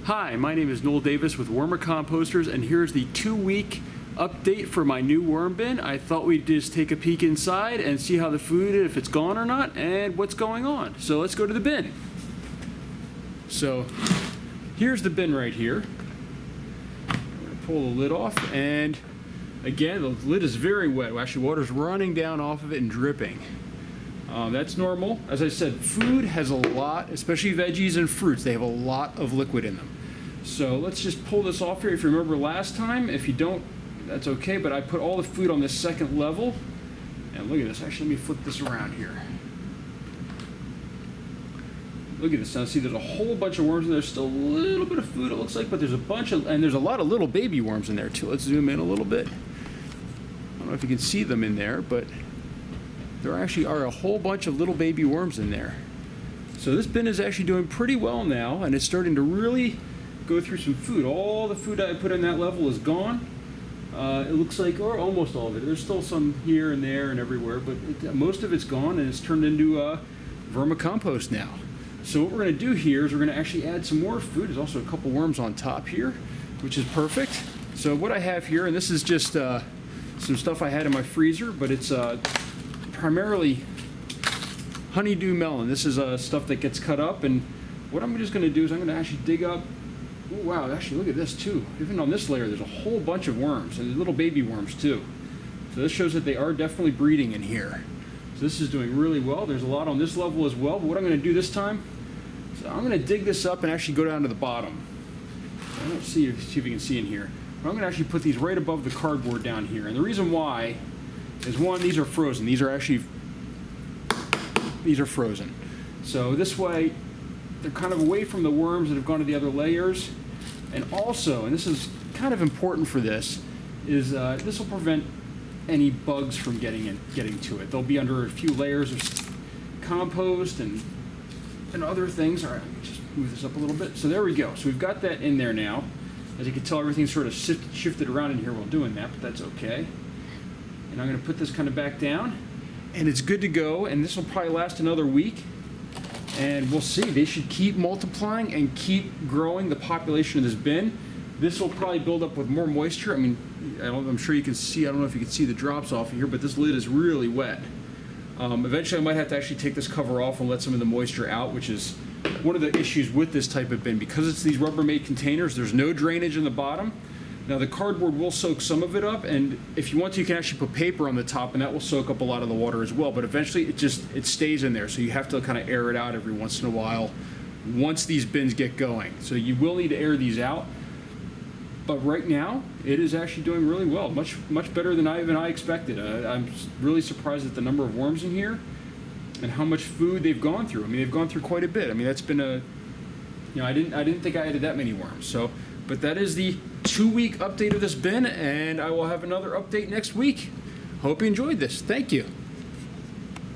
Hi, my name is Noel Davis with Vermicomposters, and here's the 2-week update for my new worm bin. I thought we'd just take a peek inside and see how the food, if it's gone or not, and what's going on. So let's go to the bin. So here's the bin right here. I'm going to pull the lid off, and again, the lid is very wet. Actually, water's running down off of it and dripping. That's normal. As I said, food has a lot, especially veggies and fruits, they have a lot of liquid in them. So let's just pull this off here. If you remember last time, if you don't, that's okay, but I put all the food on this second level. And look at this. Actually, let me flip this around here. Look at this. Now, see, there's a whole bunch of worms in there. There's still a little bit of food, it looks like, but there's a bunch of, and there's a lot of little baby worms in there, too. Let's zoom in a little bit. I don't know if you can see them in there, but there actually are a whole bunch of little baby worms in there. So this bin is actually doing pretty well now, and it's starting to really go through some food. All the food I put in that level is gone. It looks like, or almost all of it. There's still some here and there and everywhere, but most of it's gone, and it's turned into vermicompost now. So what we're going to do here is we're going to actually add some more food. There's also a couple worms on top here, which is perfect. So what I have here, and this is just some stuff I had in my freezer, but it's primarily honeydew melon. This is stuff that gets cut up, and what I'm just going to do is I'm going to actually dig up. Oh, wow, actually look at this too. Even on this layer there's a whole bunch of worms, and little baby worms too. So this shows that they are definitely breeding in here. So this is doing really well. There's a lot on this level as well, but what I'm going to do this time is I'm going to dig this up and actually go down to the bottom. I don't see if you can see in here, but I'm going to actually put these right above the cardboard down here. And the reason why is, one, these are frozen. These are frozen. So this way, they're kind of away from the worms that have gone to the other layers. And also, and this is kind of important for this, is this will prevent any bugs from getting to it. They'll be under a few layers of compost and other things. All right, let me just move this up a little bit. So there we go. So we've got that in there now. As you can tell, everything's sort of shifted around in here while doing that, but that's okay. And I'm going to put this kind of back down, and it's good to go, and this will probably last another week, and we'll see. They should keep multiplying and keep growing the population of this bin. This will probably build up with more moisture. I mean, I'm sure you can see, I don't know if you can see the drops off of here, but this lid is really wet. Eventually I might have to actually take this cover off and let some of the moisture out, which is one of the issues with this type of bin. Because it's these Rubbermaid containers, there's no drainage in the bottom. Now the cardboard will soak some of it up, and if you want to, you can actually put paper on the top, and that will soak up a lot of the water as well. But eventually it stays in there, so you have to kind of air it out every once in a while once these bins get going. So you will need to air these out. But right now, it is actually doing really well, much better than I expected. I'm really surprised at the number of worms in here and how much food they've gone through. I mean, they've gone through quite a bit. I mean, that's been I didn't think I added that many worms. So, but that is the 2-week update of this bin, and I will have another update next week. Hope you enjoyed this. Thank you.